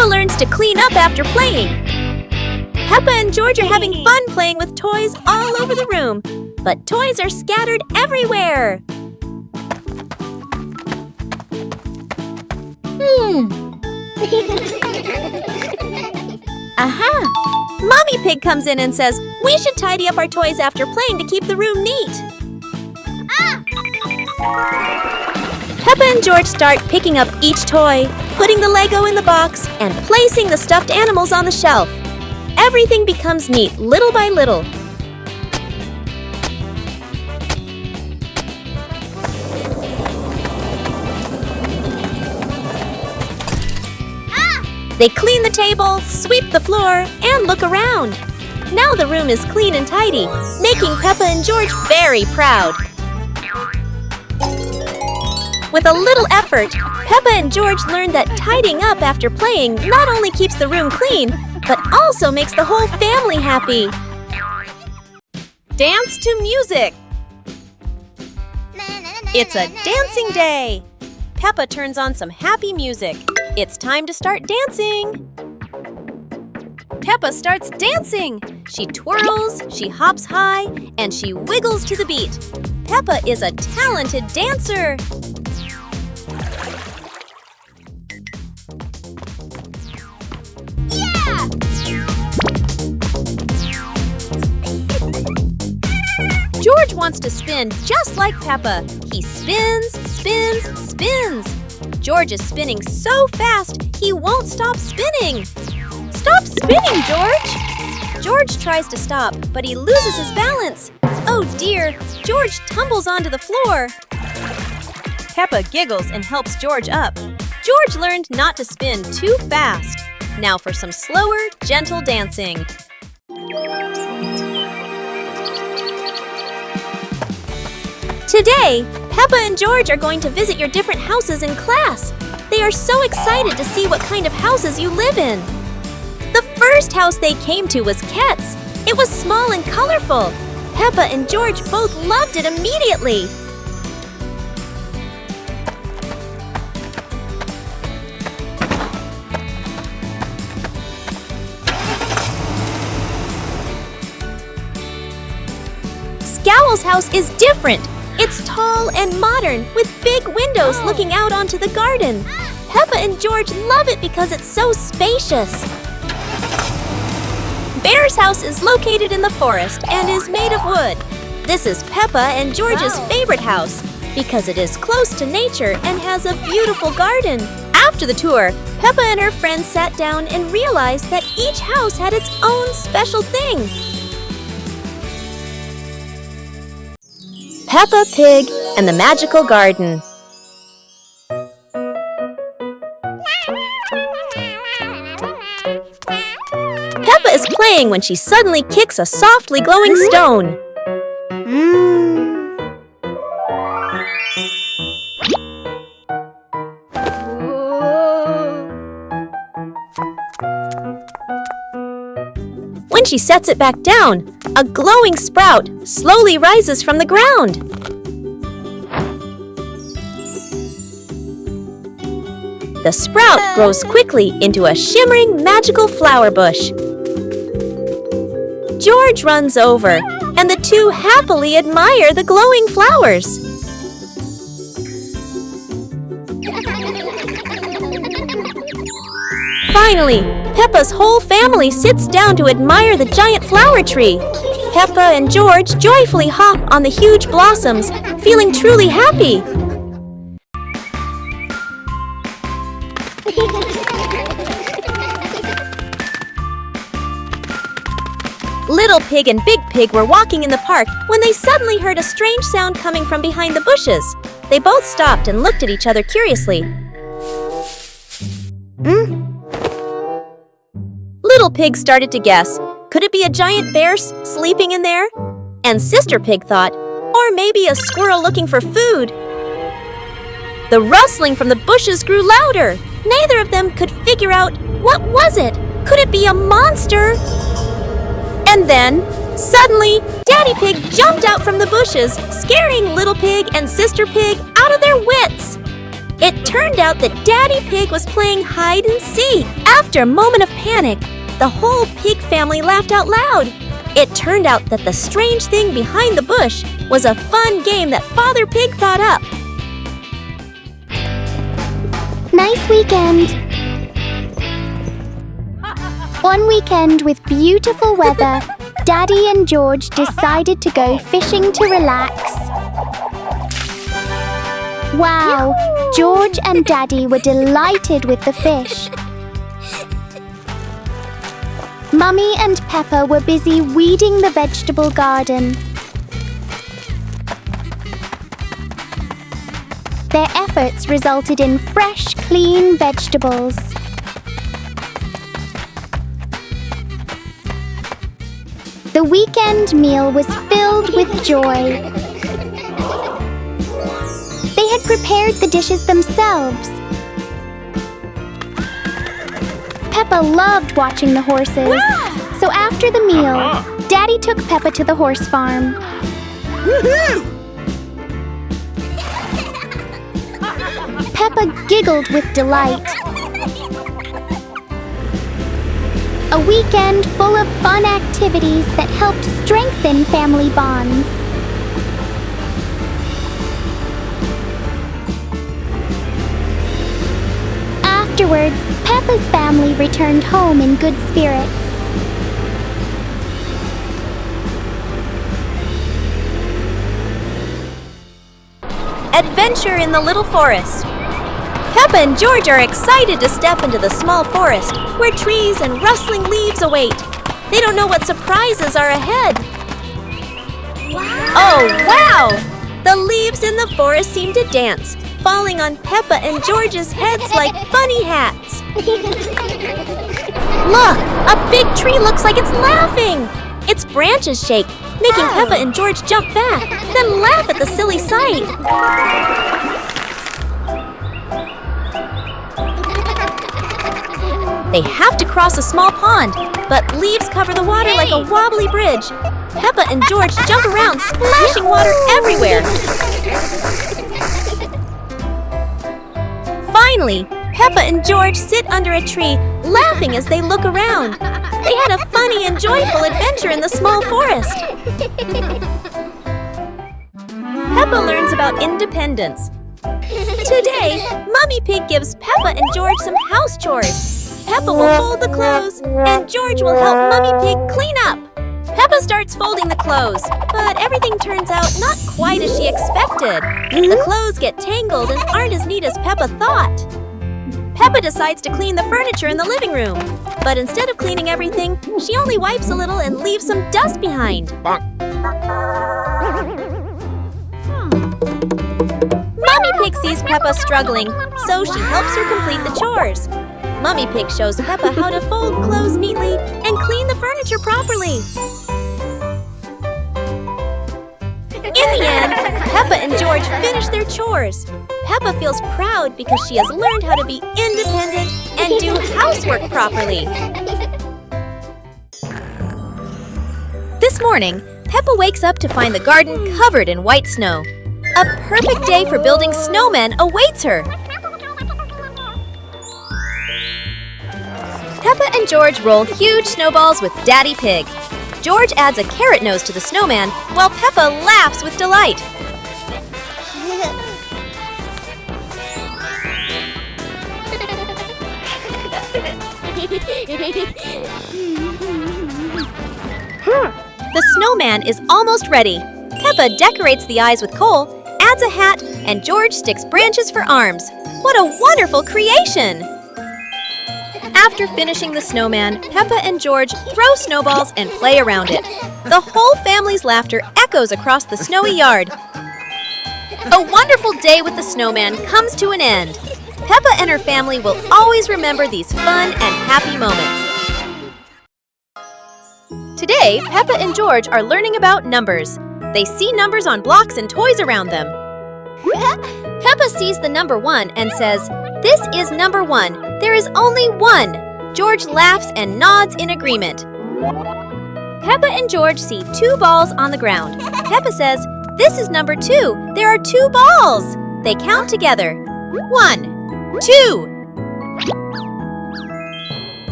Peppa learns to clean up after playing. Peppa and George are having fun playing with toys all over the room, but toys are scattered everywhere. Aha! Mommy Pig comes in and says, we should tidy up our toys after playing to keep the room neat. Peppa and George start picking up each toy, putting the Lego in the box, and placing the stuffed animals on the shelf. Everything becomes neat little by little. They clean the table, sweep the floor, and look around. Now the room is clean and tidy, making Peppa and George very proud. With a little effort, Peppa and George learned that tidying up after playing not only keeps the room clean, but also makes the whole family happy. Dance to music! It's a dancing day! Peppa turns on some happy music. It's time to start dancing! Peppa starts dancing! She twirls, she hops high, and she wiggles to the beat. Peppa is a talented dancer! Yeah! George wants to spin just like Peppa. He spins, spins, spins. George is spinning so fast, he won't stop spinning. Stop spinning, George! George tries to stop, but he loses his balance. Oh dear, George tumbles onto the floor. Peppa giggles and helps George up. George learned not to spin too fast. Now for some slower, gentle dancing. Today, Peppa and George are going to visit your different houses in class. They are so excited to see what kind of houses you live in. The first house they came to was Ket's. It was small and colorful. Peppa and George both loved it immediately. Scowl's house is different. It's tall and modern, with big windows looking out onto the garden. Peppa and George love it because it's so spacious. Bear's house is located in the forest and is made of wood. This is Peppa and George's favorite house because it is close to nature and has a beautiful garden. After the tour, Peppa and her friends sat down and realized that each house had its own special thing. Peppa Pig and the Magical Garden. Peppa is playing when she suddenly kicks a softly glowing stone. When she sets it back down, a glowing sprout slowly rises from the ground. The sprout grows quickly into a shimmering magical flower bush. George runs over, and the two happily admire the glowing flowers. Finally, Peppa's whole family sits down to admire the giant flower tree. Peppa and George joyfully hop on the huge blossoms, feeling truly happy. Little Pig and Big Pig were walking in the park when they suddenly heard a strange sound coming from behind the bushes. They both stopped and looked at each other curiously. Little Pig started to guess. Could it be a giant bear sleeping in there? And Sister Pig thought, or maybe a squirrel looking for food. The rustling from the bushes grew louder. Neither of them could figure out, what was it? Could it be a monster? And then, suddenly, Daddy Pig jumped out from the bushes, scaring Little Pig and Sister Pig out of their wits. It turned out that Daddy Pig was playing hide and seek. After a moment of panic, the whole pig family laughed out loud. It turned out that the strange thing behind the bush was a fun game that Father Pig thought up. Nice weekend. One weekend with beautiful weather, Daddy and George decided to go fishing to relax. Wow, George and Daddy were delighted with the fish. Mummy and Peppa were busy weeding the vegetable garden. Their efforts resulted in fresh, clean vegetables. The weekend meal was filled with joy. They had prepared the dishes themselves. Peppa loved watching the horses, so after the meal, Daddy took Peppa to the horse farm. Peppa giggled with delight. A weekend full of fun activities that helped strengthen family bonds. Afterwards, Peppa's family returned home in good spirits. Adventure in the Little Forest. Peppa and George are excited to step into the small forest where trees and rustling leaves await. They don't know what surprises are ahead. Wow! Oh, wow! The leaves in the forest seem to dance, falling on Peppa and George's heads like funny hats. Look! A big tree looks like it's laughing! Its branches shake, making Peppa and George jump back, then laugh at the silly sight. They have to cross a small pond, but leaves cover the water like a wobbly bridge. Peppa and George jump around, splashing water everywhere. Finally, Peppa and George sit under a tree, laughing as they look around. They had a funny and joyful adventure in the small forest. Peppa learns about independence. Today, Mummy Pig gives Peppa and George some house chores. Peppa will fold the clothes, and George will help Mummy Pig clean up. Peppa starts folding the clothes, but everything turns out not quite as she expected. The clothes get tangled and aren't as neat as Peppa thought. Peppa decides to clean the furniture in the living room, but instead of cleaning everything, she only wipes a little and leaves some dust behind. Mummy Pig sees Peppa struggling, so she helps her complete the chores. Mummy Pig shows Peppa how to fold clothes neatly and clean the furniture properly. In the end, Peppa and George finish their chores. Peppa feels proud because she has learned how to be independent and do housework properly. This morning, Peppa wakes up to find the garden covered in white snow. A perfect day for building snowmen awaits her. Peppa and George roll huge snowballs with Daddy Pig. George adds a carrot nose to the snowman while Peppa laughs with delight. The snowman is almost ready. Peppa decorates the eyes with coal, adds a hat, and George sticks branches for arms. What a wonderful creation! After finishing the snowman, Peppa and George throw snowballs and play around it. The whole family's laughter echoes across the snowy yard. A wonderful day with the snowman comes to an end. Peppa and her family will always remember these fun and happy moments. Today, Peppa and George are learning about numbers. They see numbers on blocks and toys around them. Peppa sees the number 1 and says, "This is number 1. There is only 1. George laughs and nods in agreement. Peppa and George see 2 balls on the ground. Peppa says, "This is number 2. There are 2 balls." They count together. 1, 2.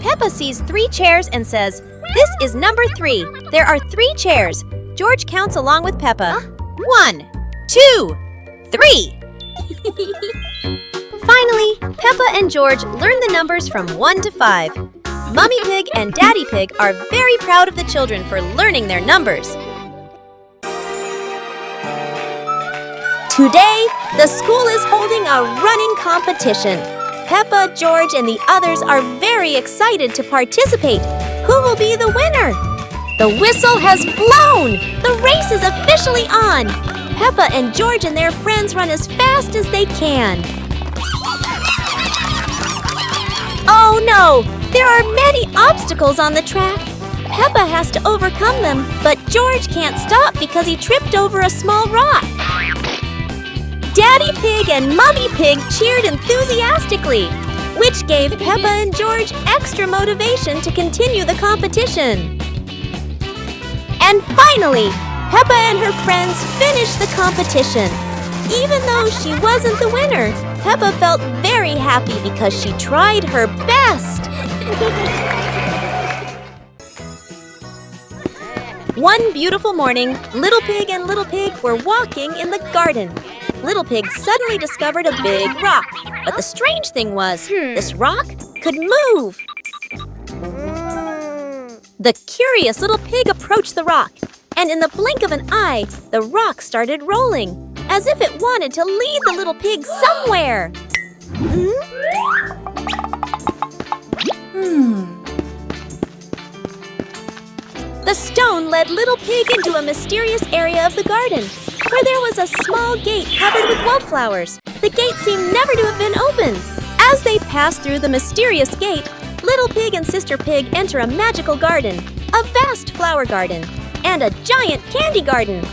Peppa sees 3 chairs and says, "This is number 3. There are 3 chairs." George counts along with Peppa. 1, 2, 3. Finally, Peppa and George learn the numbers from 1 to 5. Mummy Pig and Daddy Pig are very proud of the children for learning their numbers. Today, the school is holding a running competition. Peppa, George, and the others are very excited to participate. Who will be the winner? The whistle has blown! The race is officially on! Peppa and George and their friends run as fast as they can. Oh no! There are many obstacles on the track. Peppa has to overcome them, but George can't stop because he tripped over a small rock. Daddy Pig and Mummy Pig cheered enthusiastically, which gave Peppa and George extra motivation to continue the competition. And finally, Peppa and her friends finished the competition. Even though she wasn't the winner, Peppa felt very happy because she tried her best. One beautiful morning, Little Pig and Little Pig were walking in the garden. Little Pig suddenly discovered a big rock. But the strange thing was, this rock could move. The curious little pig approached the rock, and in the blink of an eye, the rock started rolling, as if it wanted to lead the little pig somewhere. The stone led Little Pig into a mysterious area of the garden, where there was a small gate covered with wildflowers. The gate seemed never to have been opened. As they passed through the mysterious gate, Little Pig and Sister Pig enter a magical garden, a vast flower garden, and a giant candy garden.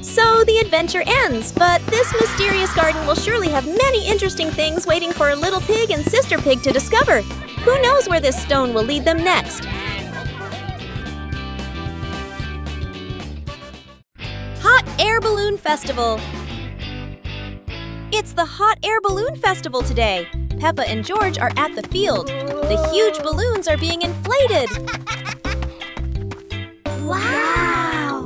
So the adventure ends, but this mysterious garden will surely have many interesting things waiting for Little Pig and Sister Pig to discover. Who knows where this stone will lead them next? Hot Air Balloon Festival. It's the Hot Air Balloon Festival today. Peppa and George are at the field. The huge balloons are being inflated. Wow!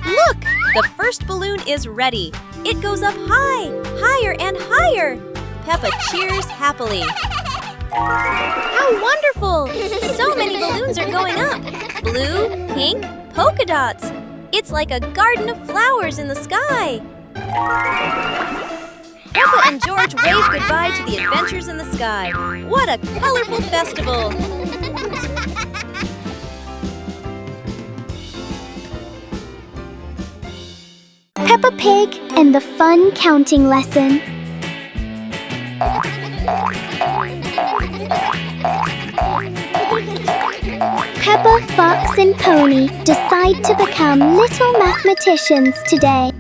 Look! The first balloon is ready. It goes up high, higher and higher. Peppa cheers happily. How wonderful! So many balloons are going up. Blue, pink, polka dots. It's like a garden of flowers in the sky. Peppa and George wave goodbye to the adventures in the sky. What a colorful festival! Peppa Pig and the fun counting lesson. Peppa, Fox and Pony decide to become little mathematicians today.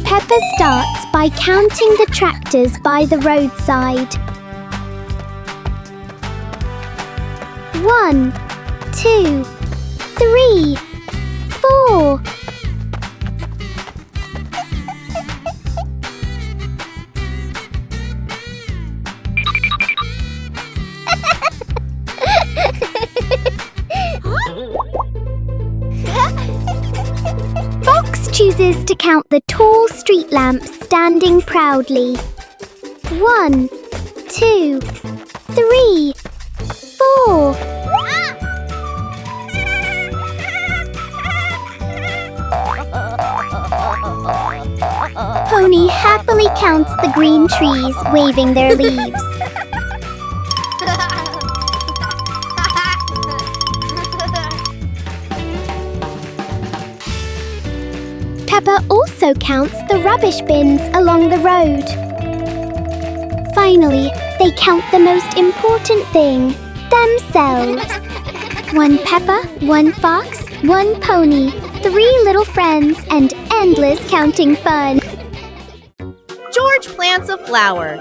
Peppa starts by counting the tractors by the roadside. 1, 2, 3, 4. Fox chooses to count the tall street lamps standing proudly. 1, 2, 3, 4. Pony happily counts the green trees waving their leaves. Peppa also counts the rubbish bins along the road. Finally, they count the most important thing, themselves. 1 Peppa, 1 Fox, 1 Pony. 3 little friends, and endless counting fun. George plants a flower.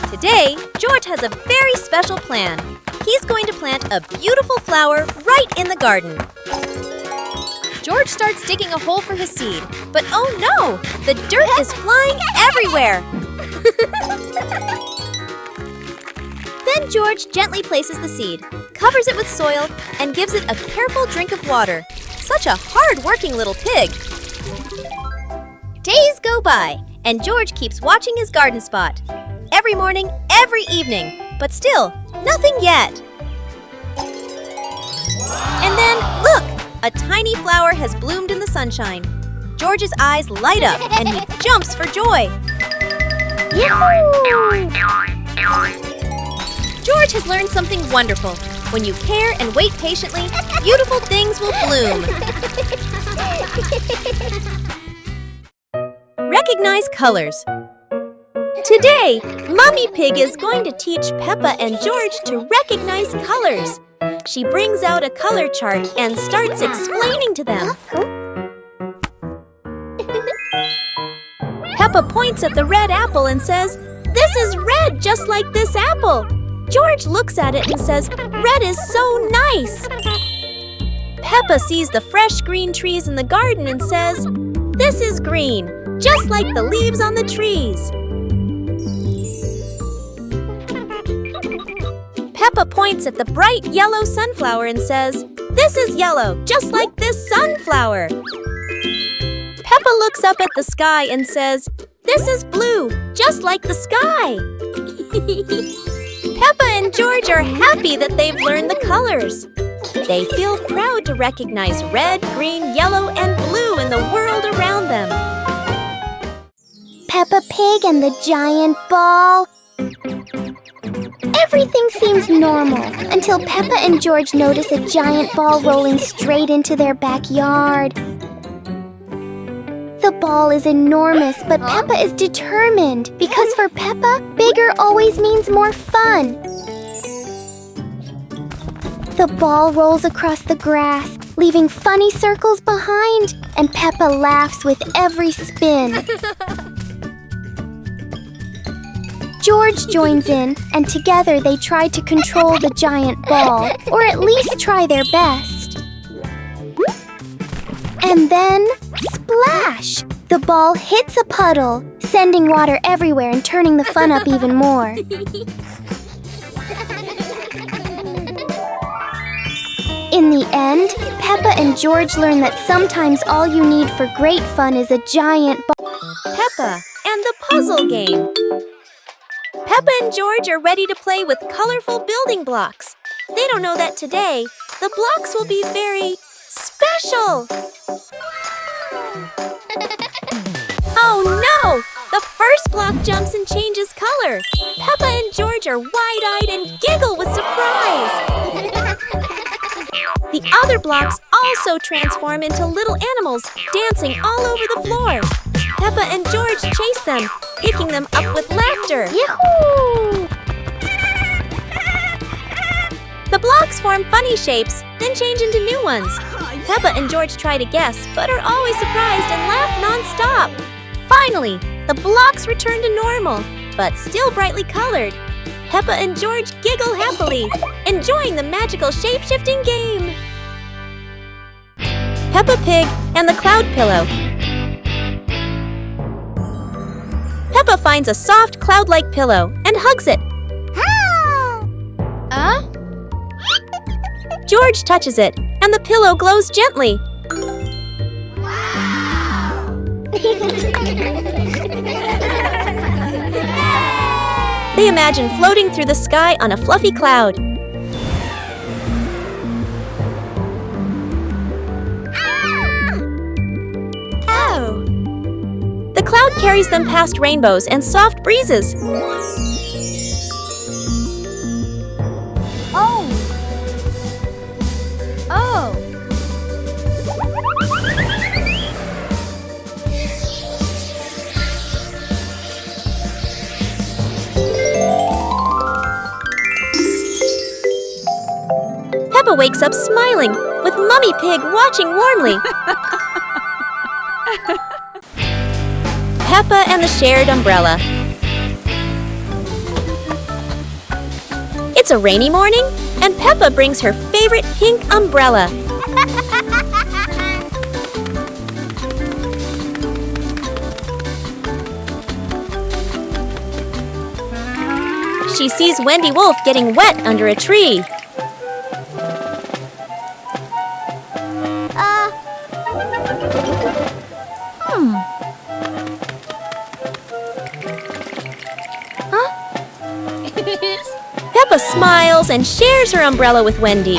Today, George has a very special plan. He's going to plant a beautiful flower right in the garden. George starts digging a hole for his seed, but oh no! The dirt is flying everywhere! Then George gently places the seed, covers it with soil, and gives it a careful drink of water. Such a hard-working little pig! Days go by, and George keeps watching his garden spot. Every morning, every evening, but still, nothing yet. And then, look! A tiny flower has bloomed in the sunshine. George's eyes light up, and he jumps for joy. Yahoo! George has learned something wonderful. When you care and wait patiently, beautiful things will bloom. Recognize colors. Today, Mommy Pig is going to teach Peppa and George to recognize colors. She brings out a color chart and starts explaining to them. Peppa points at the red apple and says, "This is red just like this apple." George looks at it and says, "Red is so nice." Peppa sees the fresh green trees in the garden and says, "This is green, just like the leaves on the trees." Peppa points at the bright yellow sunflower and says, "This is yellow, just like this sunflower." Peppa looks up at the sky and says, "This is blue, just like the sky." Peppa and George are happy that they've learned the colors. They feel proud to recognize red, green, yellow, and blue in the world around them. Peppa Pig and the giant ball. Everything seems normal until Peppa and George notice a giant ball rolling straight into their backyard. The ball is enormous, but Peppa is determined because for Peppa, bigger always means more fun. The ball rolls across the grass, leaving funny circles behind, and Peppa laughs with every spin. George joins in, and together they try to control the giant ball, or at least try their best. And then, splash! The ball hits a puddle, sending water everywhere and turning the fun up even more. In the end, Peppa and George learn that sometimes all you need for great fun is a giant ball. Peppa and the puzzle game. Peppa and George are ready to play with colorful building blocks. They don't know that today, the blocks will be very special. Oh no! The first block jumps and changes color. Peppa and George are wide-eyed and giggle with surprise. The other blocks also transform into little animals dancing all over the floor. Peppa and George chase them, picking them up with laughter. Yahoo! The blocks form funny shapes, then change into new ones. Peppa and George try to guess, but are always surprised and laugh non-stop. Finally, the blocks return to normal, but still brightly colored. Peppa and George giggle happily, enjoying the magical shape-shifting game. Peppa Pig and the Cloud Pillow. Peppa finds a soft cloud-like pillow and hugs it. George touches it, and the pillow glows gently. They imagine floating through the sky on a fluffy cloud. Oh! The cloud carries them past rainbows and soft breezes. Oh! Oh! Peppa wakes up smiling, with with Mummy Pig watching warmly. Peppa and the shared umbrella. It's a rainy morning, and Peppa brings her favorite pink umbrella. She sees Wendy Wolf getting wet under a tree. Peppa smiles and shares her umbrella with Wendy.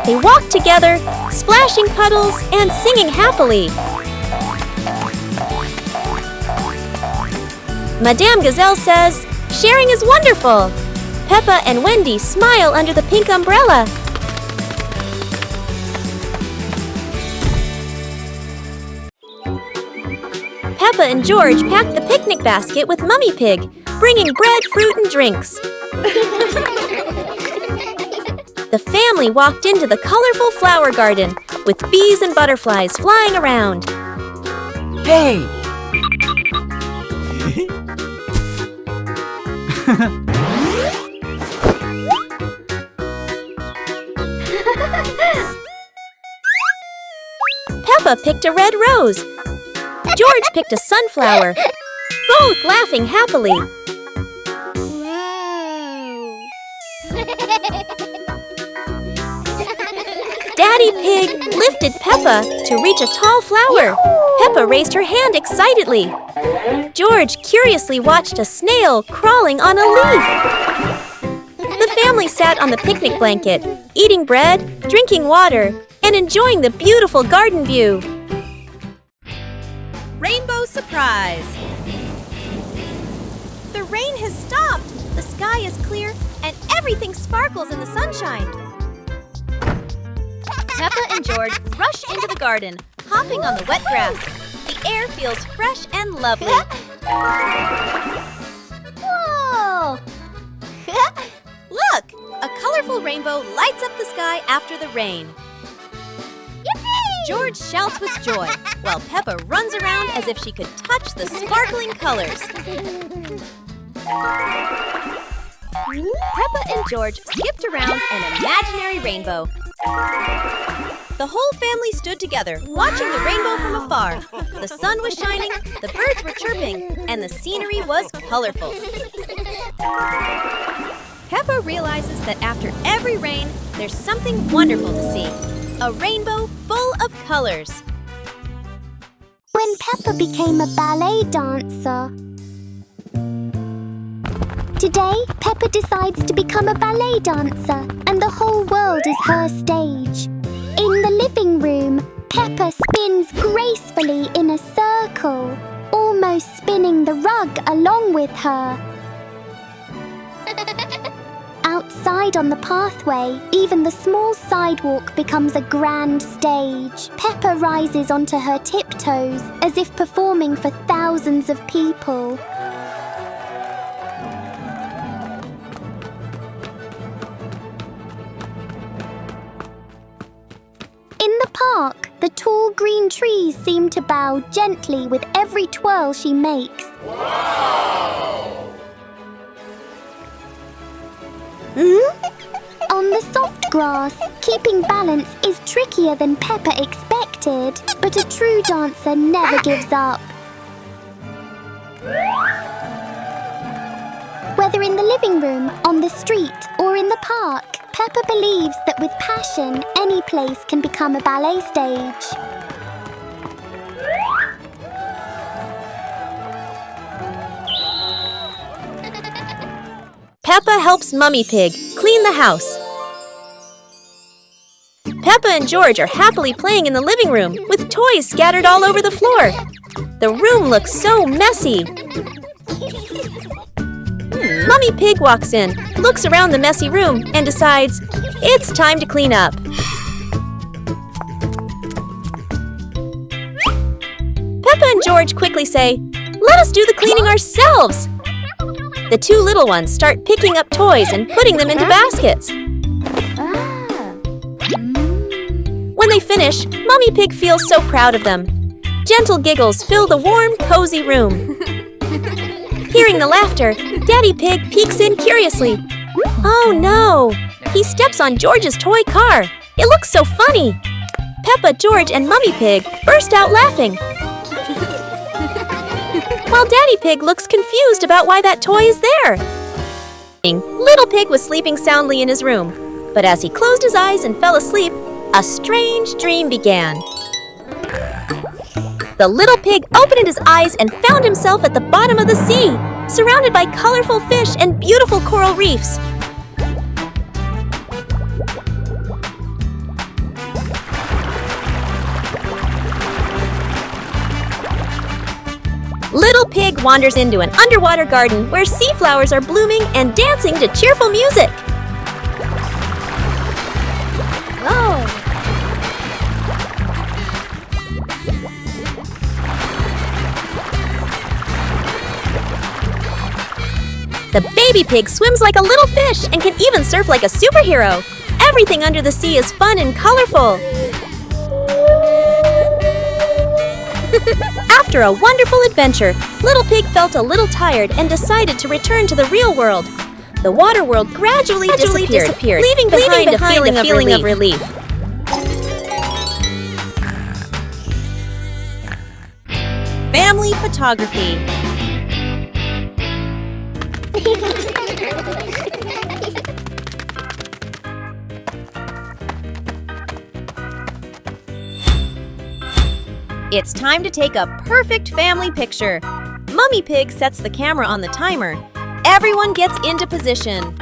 They walk together, splashing puddles and singing happily. Madame Gazelle says, "Sharing is wonderful." Peppa and Wendy smile under the pink umbrella. Peppa and George pack the picnic basket with Mummy Pig, bringing bread, fruit, and drinks. The family walked into the colorful flower garden with bees and butterflies flying around. Hey! Peppa picked a red rose. George picked a sunflower, both laughing happily. Daddy Pig lifted Peppa to reach a tall flower. Peppa raised her hand excitedly. George curiously watched a snail crawling on a leaf. The family sat on the picnic blanket, eating bread, drinking water, and enjoying the beautiful garden view. Rainbow surprise! The rain has stopped. The sky is clear, and everything sparkles in the sunshine. Peppa and George rush into the garden, hopping on the wet grass. The air feels fresh and lovely. Whoa! Look! A colorful rainbow lights up the sky after the rain. Yippee! George shouts with joy, while Peppa runs around as if she could touch the sparkling colors. Peppa and George skipped around an imaginary rainbow. The whole family stood together, watching the rainbow from afar. The sun was shining, the birds were chirping, and the scenery was colorful. Peppa realizes that after every rain, there's something wonderful to see. A rainbow full of colors. When Peppa became a ballet dancer. Today, Peppa decides to become a ballet dancer, and the whole world is her stage. In the living room, Peppa spins gracefully in a circle, almost spinning the rug along with her. Outside on the pathway, even the small sidewalk becomes a grand stage. Peppa rises onto her tiptoes as if performing for thousands of people. In the park, the tall green trees seem to bow gently with every twirl she makes. On the soft grass, keeping balance is trickier than Peppa expected, but a true dancer never gives up. Whether in the living room, on the street, or in the park, Peppa believes that with passion, any place can become a ballet stage. Peppa helps Mummy Pig clean the house. Peppa and George are happily playing in the living room with toys scattered all over the floor. The room looks so messy. Mummy Pig walks in, looks around the messy room, and decides it's time to clean up. Peppa and George quickly say, "Let us do the cleaning ourselves." The two little ones start picking up toys and putting them into baskets. When they finish, Mummy Pig feels so proud of them. Gentle giggles fill the warm, cozy room. Hearing the laughter, Daddy Pig peeks in curiously. Oh no! He steps on George's toy car. It looks so funny. Peppa, George, and Mummy Pig burst out laughing. While Daddy Pig looks confused about why that toy is there. Little Pig was sleeping soundly in his room, but as he closed his eyes and fell asleep, a strange dream began. The little pig opened his eyes and found himself at the bottom of the sea, surrounded by colorful fish and beautiful coral reefs. Little Pig wanders into an underwater garden where sea flowers are blooming and dancing to cheerful music. Whoa! The baby pig swims like a little fish and can even surf like a superhero. Everything under the sea is fun and colorful. After a wonderful adventure, Little Pig felt a little tired and decided to return to the real world. The water world gradually disappeared, leaving behind a feeling of relief. Family photography. It's time to take a perfect family picture. Mummy Pig sets the camera on the timer. Everyone gets into position.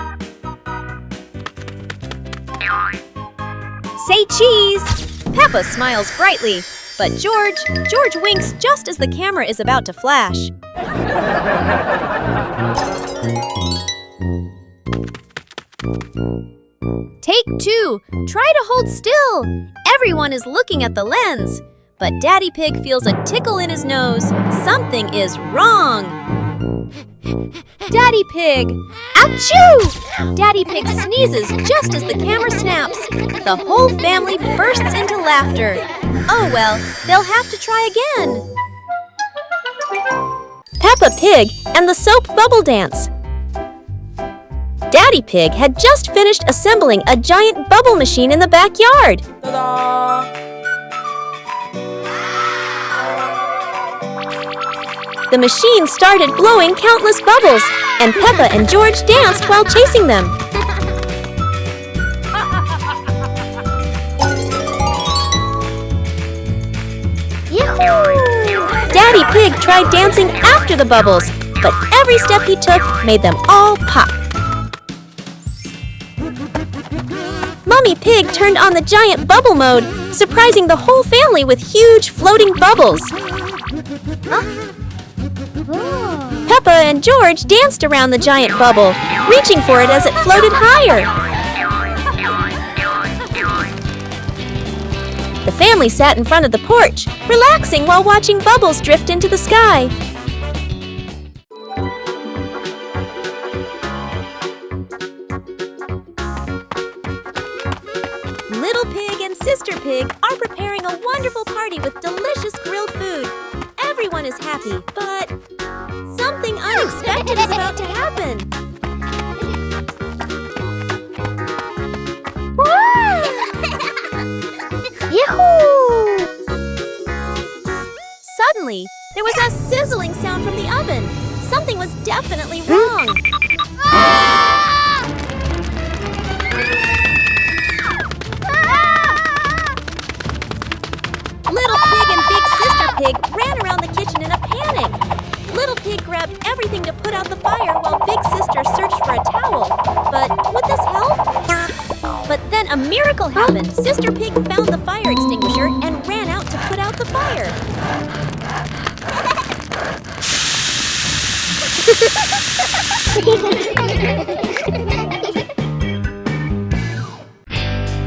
Say cheese! Peppa smiles brightly, but George winks just as the camera is about to flash. Take 2. Try to hold still. Everyone is looking at the lens. But Daddy Pig feels a tickle in his nose. Something is wrong. Daddy Pig! Achoo! Daddy Pig sneezes just as the camera snaps. The whole family bursts into laughter. Oh well, they'll have to try again. Peppa Pig and the soap bubble dance. Daddy Pig had just finished assembling a giant bubble machine in the backyard. Ta-da! The machine started blowing countless bubbles, and Peppa and George danced while chasing them. Yahoo! Daddy Pig tried dancing after the bubbles, but every step he took made them all pop. Mummy Pig turned on the giant bubble mode, surprising the whole family with huge floating bubbles. Peppa and George danced around the giant bubble, reaching for it as it floated higher. The family sat in front of the porch, relaxing while watching bubbles drift into the sky. Little Pig and Sister Pig are preparing a wonderful party with delicious grilled food. Everyone is happy, but something unexpected is about to happen. Yahoo! Suddenly, there was a sizzling sound from the oven. Something was definitely wrong. Little Pig and Big Sister Pig ran around the kitchen in a panic. Little Pig grabbed everything to put out the fire while Big Sister searched for a towel. But would this help? But then a miracle happened. Sister Pig found the fire extinguisher and ran out to put out the fire.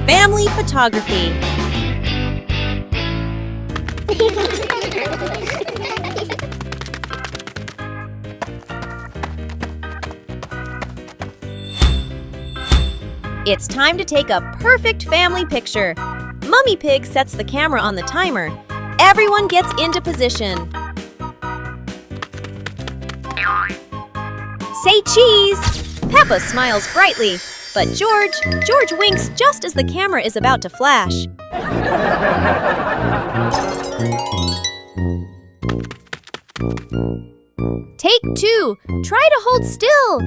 Family photography. It's time to take a perfect family picture. Mummy Pig sets the camera on the timer. Everyone gets into position. Say cheese! Peppa smiles brightly, but George winks just as the camera is about to flash. Take 2. Try to hold still.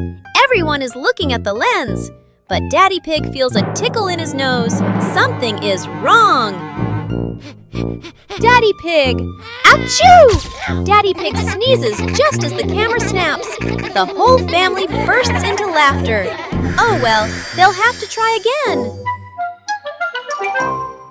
Everyone is looking at the lens. But Daddy Pig feels a tickle in his nose. Something is wrong. Daddy Pig! Achoo! Daddy Pig sneezes just as the camera snaps. The whole family bursts into laughter. Oh well, they'll have to try again.